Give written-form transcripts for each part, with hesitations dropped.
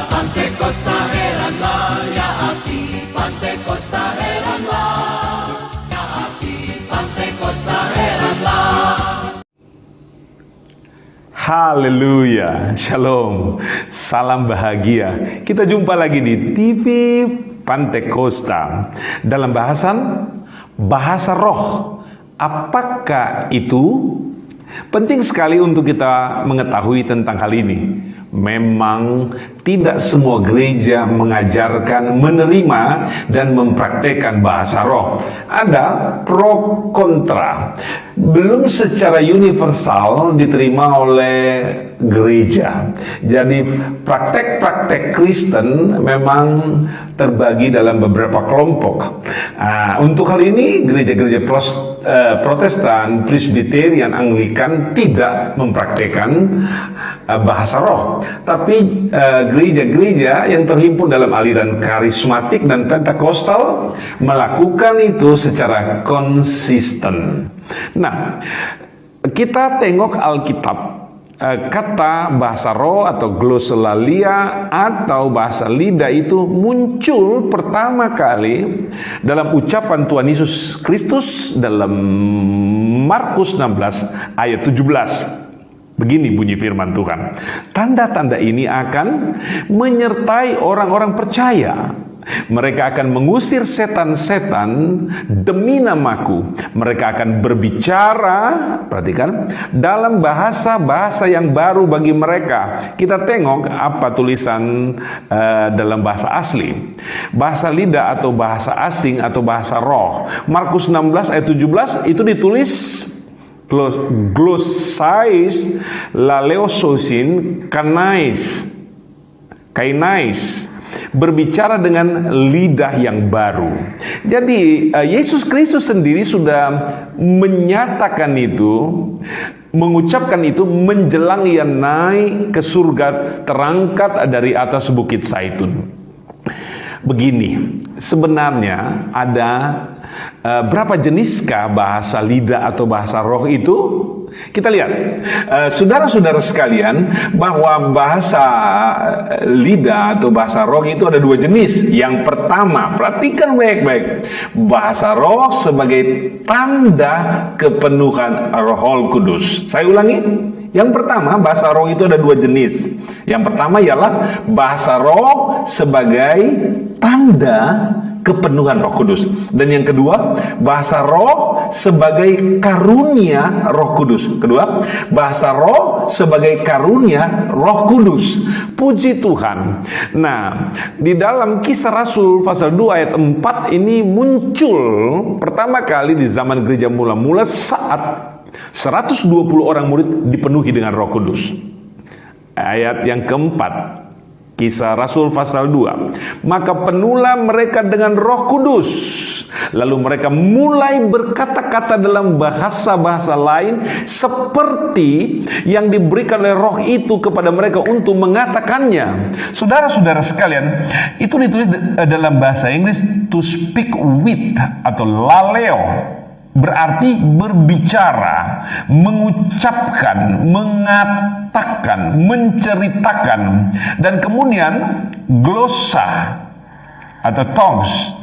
Pantekosta heranlah, ya api Pantekosta heranlah, ya api Pantekosta heranlah. Haleluya, shalom, salam bahagia. Kita jumpa lagi di TV Pantekosta dalam bahasan bahasa roh. Apakah itu? Penting sekali untuk kita mengetahui tentang hal ini. Memang tidak semua gereja mengajarkan, menerima, dan mempraktekkan bahasa roh. Ada pro kontra. Belum secara universal diterima oleh gereja. Jadi praktek-praktek Kristen memang terbagi dalam beberapa kelompok. Untuk hal ini gereja-gereja Protestan, Presbyterian, Anglikan tidak mempraktekkan bahasa roh. Tapi gereja-gereja yang terhimpun dalam aliran karismatik dan Pentakostal melakukan itu secara konsisten. Nah, kita tengok Alkitab. Kata bahasa roh atau glossolalia atau bahasa lidah itu muncul pertama kali dalam ucapan Tuhan Yesus Kristus dalam Markus 16 ayat 17. Begini bunyi firman Tuhan. Tanda-tanda ini akan menyertai orang-orang percaya. Mereka akan mengusir setan-setan demi namaku. Mereka akan berbicara, perhatikan, dalam bahasa-bahasa yang baru bagi mereka. Kita tengok apa tulisan dalam bahasa asli. Bahasa lidah atau bahasa asing atau bahasa roh. Markus 16 ayat 17 itu ditulis glossais laleososin kainais, berbicara dengan lidah yang baru. Jadi Yesus Kristus sendiri sudah menyatakan itu, mengucapkan itu menjelang ia naik ke surga, terangkat dari atas bukit Zaitun. Begini, sebenarnya ada berapa jeniskah bahasa lidah atau bahasa roh itu? Kita lihat, saudara-saudara sekalian, bahwa bahasa lidah atau bahasa roh itu ada dua jenis. Yang pertama, perhatikan baik-baik, bahasa roh sebagai tanda kepenuhan Roh Kudus. Saya ulangi, yang pertama, bahasa roh itu ada dua jenis. Yang pertama ialah bahasa roh sebagai tanda kepenuhan Roh Kudus. Dan yang kedua, bahasa roh sebagai karunia Roh Kudus. Kedua, bahasa roh sebagai karunia Roh Kudus. Puji Tuhan. Nah, di dalam Kisah Rasul pasal 2 ayat 4 ini muncul pertama kali di zaman gereja mula-mula saat 120 orang murid dipenuhi dengan Roh Kudus. Ayat yang keempat, Kisah Rasul pasal 2. Maka penuhlah mereka dengan Roh Kudus. Lalu mereka mulai berkata-kata dalam bahasa-bahasa lain seperti yang diberikan oleh Roh itu kepada mereka untuk mengatakannya. Saudara-saudara sekalian, itu ditulis dalam bahasa Inggris to speak with atau laleo. Berarti berbicara, mengucapkan, mengatakan, menceritakan. Dan kemudian glossa atau tongues,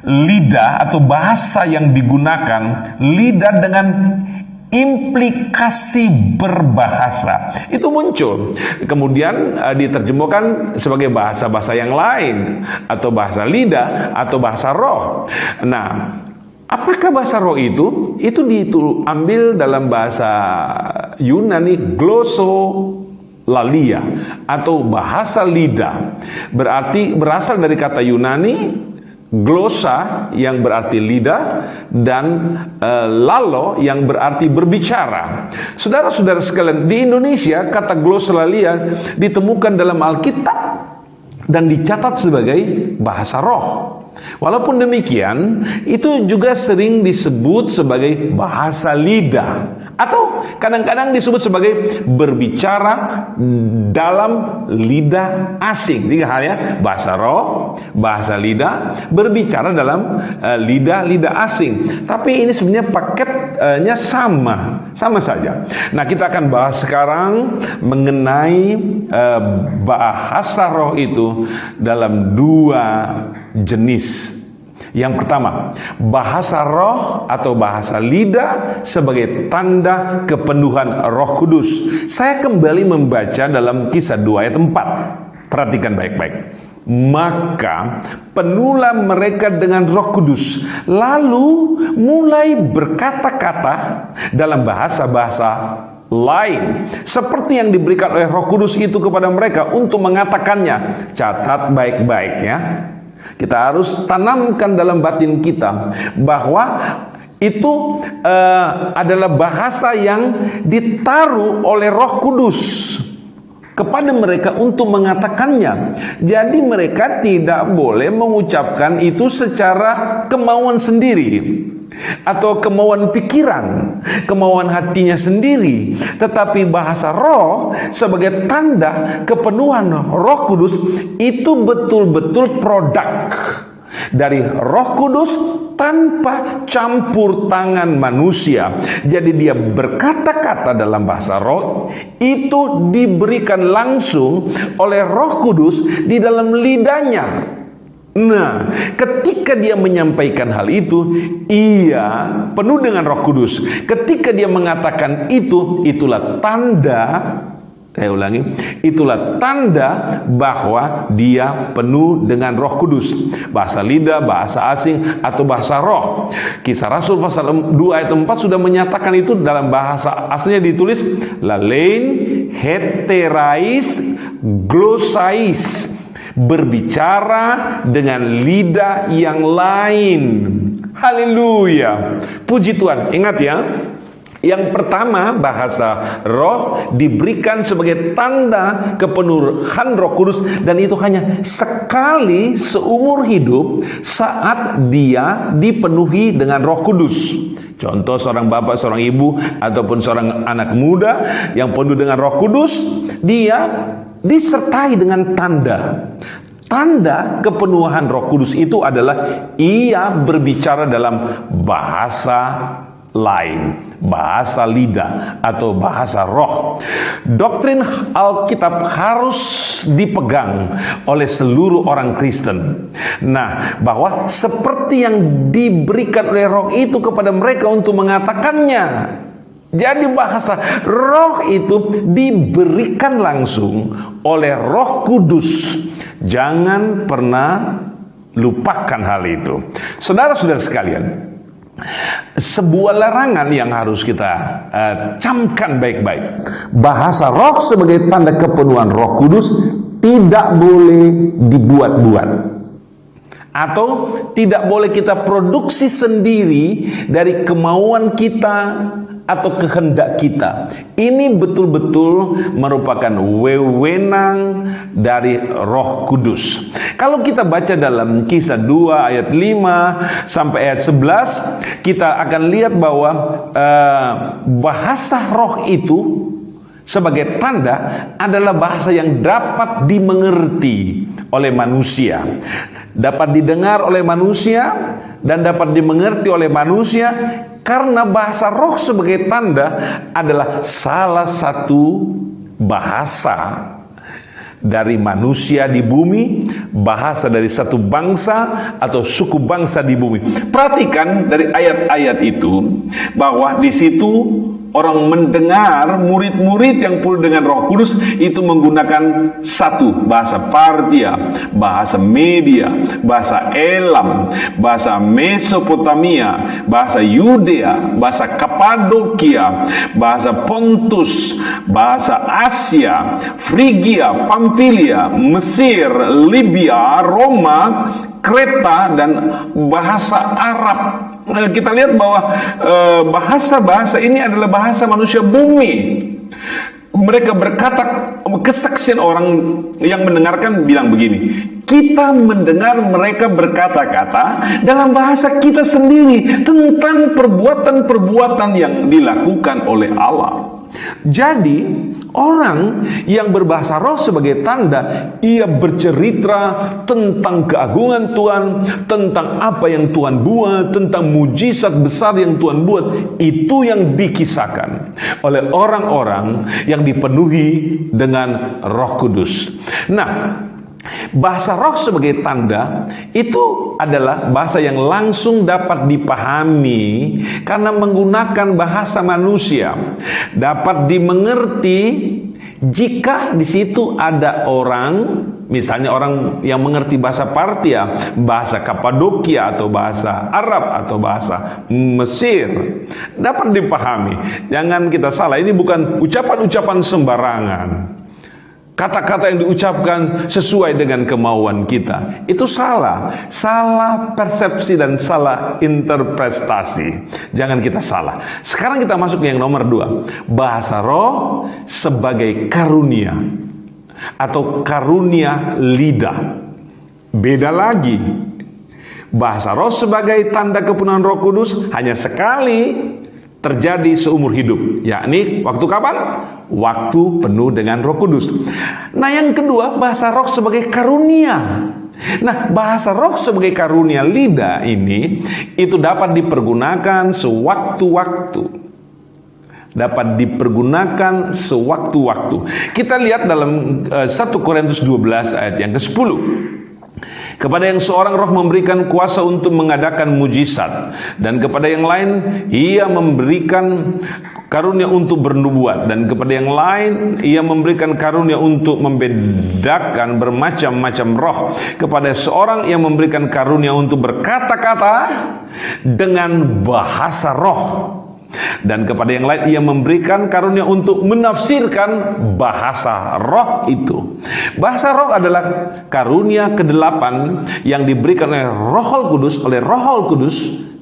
lidah atau bahasa yang digunakan, lidah dengan implikasi berbahasa itu muncul, kemudian diterjemahkan sebagai bahasa-bahasa yang lain atau bahasa lidah atau bahasa roh. Nah, apakah bahasa roh itu? Itu diambil dalam bahasa Yunani glossolalia atau bahasa lidah. Berarti berasal dari kata Yunani glossa yang berarti lidah dan lalo yang berarti berbicara. Saudara-saudara sekalian, di Indonesia kata glossolalia ditemukan dalam Alkitab dan dicatat sebagai bahasa roh. Walaupun demikian, itu juga sering disebut sebagai bahasa lidah, atau kadang-kadang disebut sebagai berbicara dalam lidah asing. Tiga hal ya, bahasa roh, bahasa lidah, berbicara dalam lidah asing. Tapi ini sebenarnya paketnya sama saja. Nah, kita akan bahas sekarang mengenai bahasa roh itu dalam dua jenis. Yang pertama, bahasa roh atau bahasa lidah sebagai tanda kepenuhan Roh Kudus. Saya kembali membaca dalam Kisah 2 ayat 4. Perhatikan baik-baik. Maka penuhlah mereka dengan Roh Kudus, lalu mulai berkata-kata dalam bahasa-bahasa lain seperti yang diberikan oleh Roh Kudus itu kepada mereka untuk mengatakannya. Catat baik-baik ya. Kita harus tanamkan dalam batin kita bahwa itu adalah bahasa yang ditaruh oleh Roh Kudus kepada mereka untuk mengatakannya. Jadi mereka tidak boleh mengucapkan itu secara kemauan sendiri atau kemauan pikiran, kemauan hatinya sendiri, tetapi bahasa roh sebagai tanda kepenuhan Roh Kudus itu betul-betul produk dari Roh Kudus tanpa campur tangan manusia. Jadi dia berkata-kata dalam bahasa roh itu diberikan langsung oleh Roh Kudus di dalam lidahnya. Nah, ketika dia menyampaikan hal itu, ia penuh dengan Roh Kudus. Ketika dia mengatakan itu, itulah tanda, saya ulangi, itulah tanda bahwa dia penuh dengan Roh Kudus. Bahasa lidah, bahasa asing, atau bahasa roh. Kisah Rasul pasal 2 ayat 4 sudah menyatakan itu. Dalam bahasa aslinya ditulis lalein heterais glosais, berbicara dengan lidah yang lain. Haleluya, puji Tuhan. Ingat ya, yang pertama, bahasa roh diberikan sebagai tanda kepenuhan Roh Kudus, dan itu hanya sekali seumur hidup saat dia dipenuhi dengan Roh Kudus. Contoh, seorang bapak, seorang ibu, ataupun seorang anak muda yang penuh dengan Roh Kudus, dia disertai dengan tanda kepenuhan Roh Kudus itu adalah ia berbicara dalam bahasa lain, bahasa lidah atau bahasa roh. Doktrin Alkitab harus dipegang oleh seluruh orang Kristen. Nah, bahwa seperti yang diberikan oleh roh itu kepada mereka untuk mengatakannya. Jadi bahasa roh itu diberikan langsung oleh Roh Kudus. Jangan pernah lupakan hal itu. Saudara-saudara sekalian, sebuah larangan yang harus kita camkan baik-baik. Bahasa roh sebagai tanda kepenuhan Roh Kudus tidak boleh dibuat-buat, atau tidak boleh kita produksi sendiri dari kemauan kita atau kehendak kita. Ini betul-betul merupakan wewenang dari Roh Kudus. Kalau kita baca dalam Kisah 2 ayat 5 sampai ayat 11, kita akan lihat bahwa bahasa roh itu sebagai tanda adalah bahasa yang dapat dimengerti oleh manusia, dapat didengar oleh manusia, dan dapat dimengerti oleh manusia. Karena bahasa roh sebagai tanda adalah salah satu bahasa dari manusia di bumi, bahasa dari satu bangsa atau suku bangsa di bumi. Perhatikan dari ayat-ayat itu bahwa di situ orang mendengar, murid-murid yang penuh dengan Roh Kudus itu menggunakan satu bahasa Partia, bahasa Media, bahasa Elam, bahasa Mesopotamia, bahasa Yudea, bahasa Kapadokia, bahasa Pontus, bahasa Asia, Frigia, Pamfilia, Mesir, Libya, Roma, Kreta, dan bahasa Arab. Kita lihat bahwa bahasa-bahasa ini adalah bahasa manusia bumi. mereka berkata, kesaksian orang yang mendengarkan bilang begini, kita mendengar mereka berkata-kata dalam bahasa kita sendiri tentang perbuatan-perbuatan yang dilakukan oleh Allah. Jadi orang yang berbahasa roh sebagai tanda, ia bercerita tentang keagungan Tuhan, tentang apa yang Tuhan buat, tentang mujizat besar yang Tuhan buat. Itu yang dikisahkan oleh orang-orang yang dipenuhi dengan Roh Kudus. Nah, bahasa roh sebagai tanda itu adalah bahasa yang langsung dapat dipahami karena menggunakan bahasa manusia, dapat dimengerti jika di situ ada orang, misalnya orang yang mengerti bahasa Partia, bahasa Kapadokia, atau bahasa Arab, atau bahasa Mesir, dapat dipahami. Jangan kita salah, ini bukan ucapan-ucapan sembarangan. Kata-kata yang diucapkan sesuai dengan kemauan kita. Itu salah. Salah persepsi dan salah interpretasi. Jangan kita salah. Sekarang kita masuk yang nomor 2. Bahasa roh sebagai karunia atau karunia lidah. Beda lagi. Bahasa roh sebagai tanda kepenuhan Roh Kudus hanya sekali terjadi seumur hidup, yakni waktu kapan? Waktu penuh dengan Roh Kudus. Nah, yang kedua, bahasa roh sebagai karunia. Nah, bahasa roh sebagai karunia lidah ini itu dapat dipergunakan sewaktu-waktu. Dapat dipergunakan sewaktu-waktu. Kita lihat dalam 1 Korintus 12 ayat yang ke-10. Kepada yang seorang roh memberikan kuasa untuk mengadakan mujizat, dan kepada yang lain ia memberikan karunia untuk bernubuat, dan kepada yang lain ia memberikan karunia untuk membedakan bermacam-macam roh. Kepada seorang ia memberikan karunia untuk berkata-kata dengan bahasa roh, dan kepada yang lain ia memberikan karunia untuk menafsirkan bahasa roh itu. Bahasa roh adalah karunia ke-8 yang diberikan oleh Roh Kudus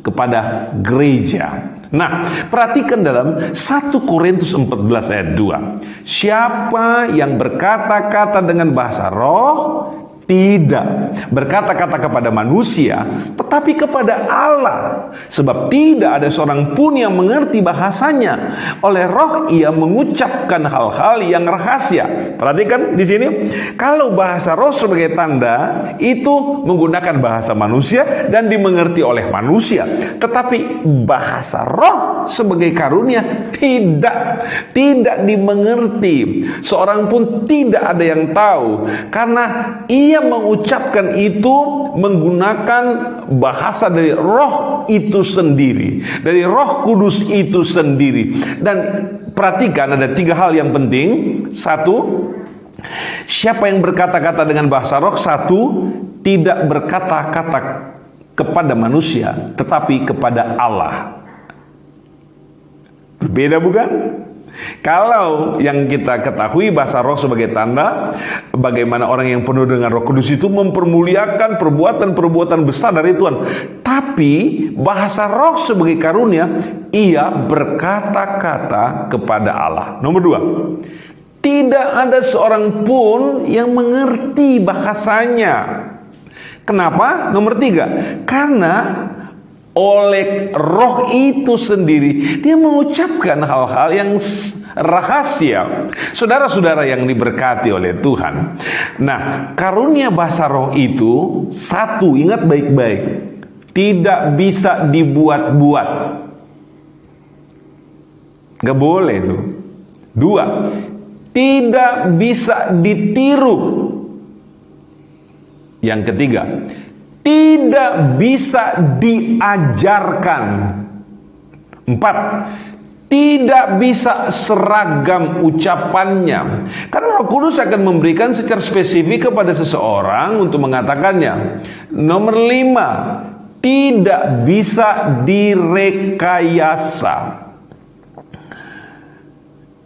kepada gereja. Nah, perhatikan dalam 1 Korintus 14 ayat 2. Siapa yang berkata-kata dengan bahasa roh tidak berkata-kata kepada manusia, tetapi kepada Allah. Sebab tidak ada seorang pun yang mengerti bahasanya. Oleh roh ia mengucapkan hal-hal yang rahasia. Perhatikan di sini, kalau bahasa roh sebagai tanda itu menggunakan bahasa manusia dan dimengerti oleh manusia. Tetapi bahasa roh sebagai karunia tidak dimengerti. Seorang pun tidak ada yang tahu, karena ia mengucapkan itu menggunakan bahasa dari roh itu sendiri, dari Roh Kudus itu sendiri. Dan perhatikan, ada 3 hal yang penting. 1, siapa yang berkata-kata dengan bahasa roh? 1, tidak berkata-kata kepada manusia, tetapi kepada Allah. Berbeda bukan? Kalau yang kita ketahui bahasa roh sebagai tanda, bagaimana orang yang penuh dengan Roh Kudus itu mempermuliakan perbuatan-perbuatan besar dari Tuhan. Tapi bahasa roh sebagai karunia, ia berkata-kata kepada Allah. Nomor 2, tidak ada seorang pun yang mengerti bahasanya. Kenapa? Nomor 3, karena oleh roh itu sendiri dia mengucapkan hal-hal yang rahasia. Saudara-saudara yang diberkati oleh Tuhan. Nah, karunia bahasa roh itu 1, ingat baik-baik, tidak bisa dibuat-buat. Gak boleh itu. 2, tidak bisa ditiru. Yang ketiga, tidak bisa diajarkan. 4, tidak bisa seragam ucapannya. Karena Roh Kudus akan memberikan secara spesifik kepada seseorang untuk mengatakannya. Nomor 5, tidak bisa direkayasa.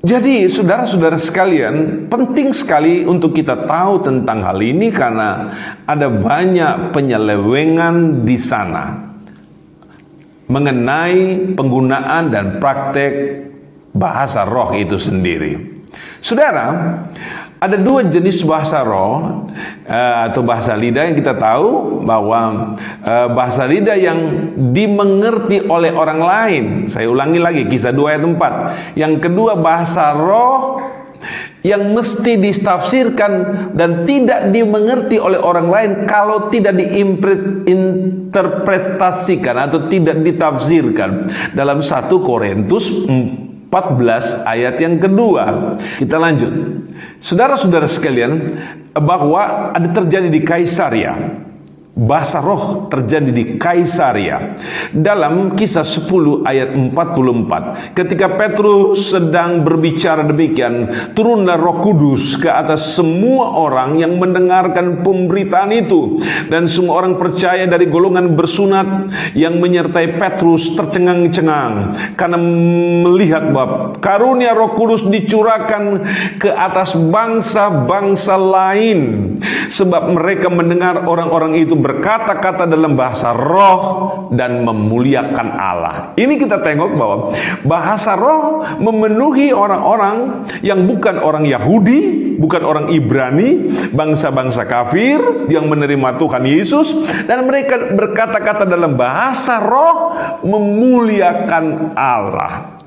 Jadi saudara-saudara sekalian, penting sekali untuk kita tahu tentang hal ini karena ada banyak penyelewengan di sana mengenai penggunaan dan praktek bahasa roh itu sendiri. Saudara, ada dua jenis bahasa roh atau bahasa lidah yang kita tahu bahwa bahasa lidah yang dimengerti oleh orang lain. Saya ulangi lagi, Kisah 2 ayat 4. Yang kedua, bahasa roh yang mesti ditafsirkan dan tidak dimengerti oleh orang lain kalau tidak diinterpretasikan atau tidak ditafsirkan. Dalam 1 Korintus 14 ayat yang kedua. Kita lanjut. Saudara-saudara sekalian, bahwa ada terjadi di Kaisaria. Bahasa roh terjadi di Kaisaria. Dalam Kisah 10 ayat 44, ketika Petrus sedang berbicara demikian, turunlah Roh Kudus ke atas semua orang yang mendengarkan pemberitaan itu, dan semua orang percaya dari golongan bersunat yang menyertai Petrus tercengang-cengang karena melihat bahwa karunia Roh Kudus dicurahkan ke atas bangsa-bangsa lain, sebab mereka mendengar orang-orang itu berkata-kata dalam bahasa roh dan memuliakan Allah. Ini kita tengok bahwa bahasa roh memenuhi orang-orang yang bukan orang Yahudi, bukan orang Ibrani, bangsa-bangsa kafir yang menerima Tuhan Yesus, dan mereka berkata-kata dalam bahasa roh memuliakan Allah.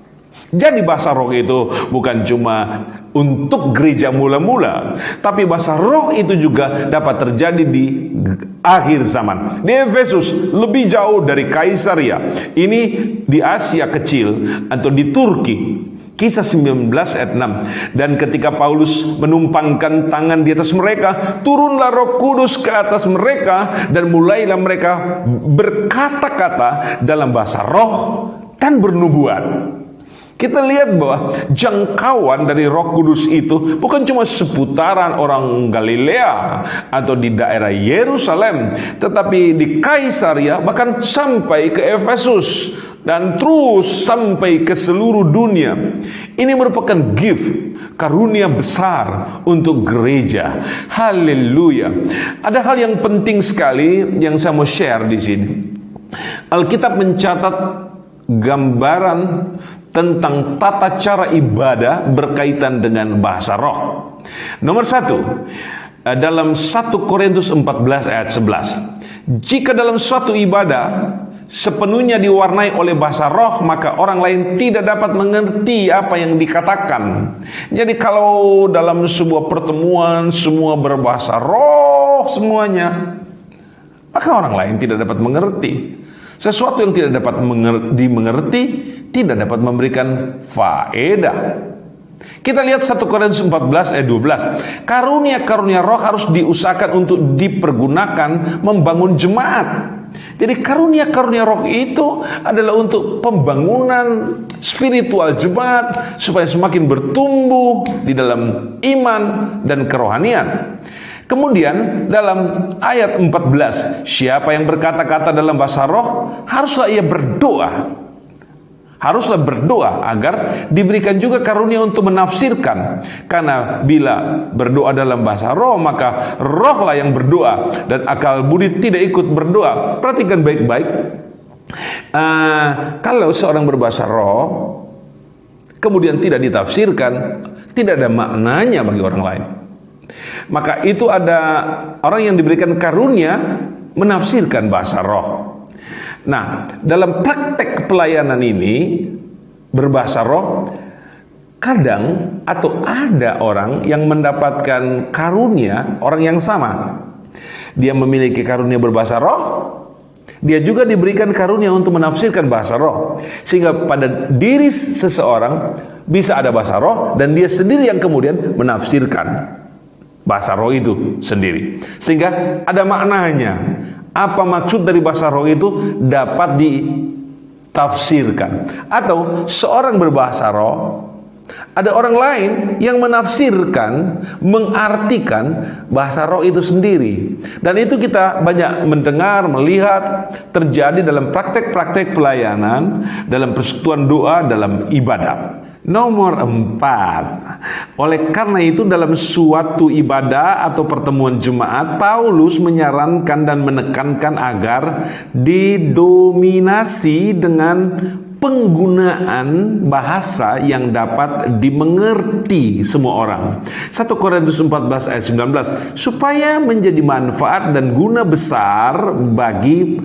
Jadi bahasa roh itu bukan cuma untuk gereja mula-mula, tapi bahasa roh itu juga dapat terjadi di akhir zaman. Di Efesus lebih jauh dari Kaisaria. Ini di Asia Kecil atau di Turki. Kisah 19 ayat 6. Dan ketika Paulus menumpangkan tangan di atas mereka, turunlah Roh Kudus ke atas mereka, dan mulailah mereka berkata-kata dalam bahasa roh dan bernubuat. Kita lihat bahwa jangkauan dari Roh Kudus itu bukan cuma seputaran orang Galilea atau di daerah Yerusalem, tetapi di Kaisaria, bahkan sampai ke Efesus dan terus sampai ke seluruh dunia. Ini merupakan gift, karunia besar untuk gereja. Haleluya. Ada hal yang penting sekali yang saya mau share di sini. Alkitab mencatat gambaran tentang tata cara ibadah berkaitan dengan bahasa roh. Nomor 1, dalam 1 Korintus 14 ayat 11. Jika dalam suatu ibadah sepenuhnya diwarnai oleh bahasa roh, maka orang lain tidak dapat mengerti apa yang dikatakan. Jadi kalau dalam sebuah pertemuan semua berbahasa roh semuanya, maka orang lain tidak dapat mengerti. Sesuatu yang tidak dapat dimengerti tidak dapat memberikan faedah. Kita lihat 1 Korintus 14 ayat 12. Karunia-karunia roh harus diusahakan untuk dipergunakan membangun jemaat. Jadi karunia-karunia roh itu adalah untuk pembangunan spiritual jemaat supaya semakin bertumbuh di dalam iman dan kerohanian. Kemudian dalam ayat 14, siapa yang berkata-kata dalam bahasa roh, haruslah ia berdoa. Haruslah berdoa agar diberikan juga karunia untuk menafsirkan. Karena bila berdoa dalam bahasa roh, maka rohlah yang berdoa, dan akal budi tidak ikut berdoa. Perhatikan baik-baik. Kalau seorang berbahasa roh, kemudian tidak ditafsirkan, tidak ada maknanya bagi orang lain. Maka itu ada orang yang diberikan karunia menafsirkan bahasa roh. Nah, dalam praktek pelayanan ini berbahasa roh, kadang atau ada orang yang mendapatkan karunia orang yang sama. Dia memiliki karunia berbahasa roh, dia juga diberikan karunia untuk menafsirkan bahasa roh, sehingga pada diri seseorang bisa ada bahasa roh dan dia sendiri yang kemudian menafsirkan bahasa roh itu sendiri, sehingga ada maknanya. Apa maksud dari bahasa roh itu dapat ditafsirkan. Atau seorang berbahasa roh, ada orang lain yang menafsirkan, mengartikan bahasa roh itu sendiri. Dan itu kita banyak mendengar, melihat terjadi dalam praktek-praktek pelayanan, dalam persekutuan doa, dalam ibadah. Nomor 4, oleh karena itu dalam suatu ibadah atau pertemuan jemaat, Paulus menyarankan dan menekankan agar didominasi dengan penggunaan bahasa yang dapat dimengerti semua orang. 1 Korintus 14 ayat 19, supaya menjadi manfaat dan guna besar bagi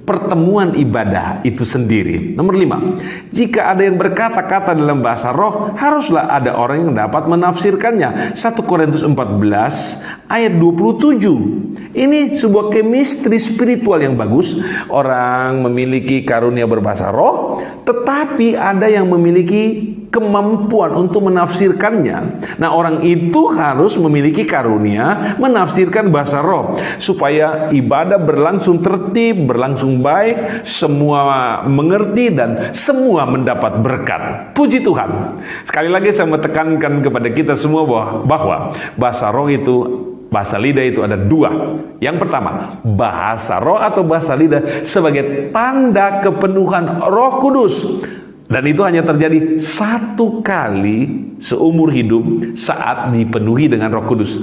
pertemuan ibadah itu sendiri. Nomor 5, jika ada yang berkata-kata dalam bahasa roh, haruslah ada orang yang dapat menafsirkannya. 1 Korintus 14 ayat 27. Ini sebuah chemistry spiritual yang bagus. Orang memiliki karunia berbahasa roh, tetapi ada yang memiliki kemampuan untuk menafsirkannya. Nah, orang itu harus memiliki karunia menafsirkan bahasa roh supaya ibadah berlangsung tertib, berlangsung baik, semua mengerti dan semua mendapat berkat. Puji Tuhan. Sekali lagi saya mau tekankan kepada kita semua bahwa bahasa roh itu, bahasa lidah itu ada dua. Yang pertama, bahasa roh atau bahasa lidah sebagai tanda kepenuhan Roh Kudus. Dan itu hanya terjadi satu kali seumur hidup saat dipenuhi dengan Roh Kudus.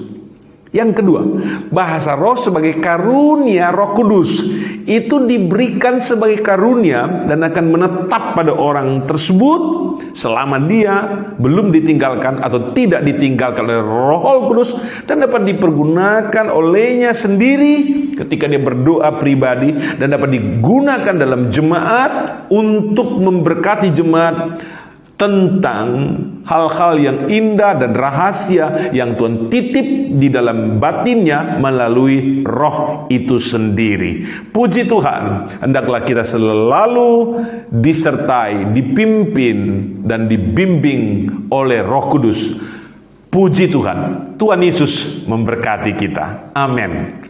Yang kedua, bahasa roh sebagai karunia Roh Kudus. Itu diberikan sebagai karunia dan akan menetap pada orang tersebut selama dia belum ditinggalkan atau tidak ditinggalkan oleh Roh Kudus, dan dapat dipergunakan olehnya sendiri ketika dia berdoa pribadi, dan dapat digunakan dalam jemaat untuk memberkati jemaat tentang hal-hal yang indah dan rahasia yang Tuhan titip di dalam batinnya melalui roh itu sendiri. Puji Tuhan, hendaklah kita selalu disertai, dipimpin, dan dibimbing oleh Roh Kudus. Puji Tuhan, Tuhan Yesus memberkati kita. Amin.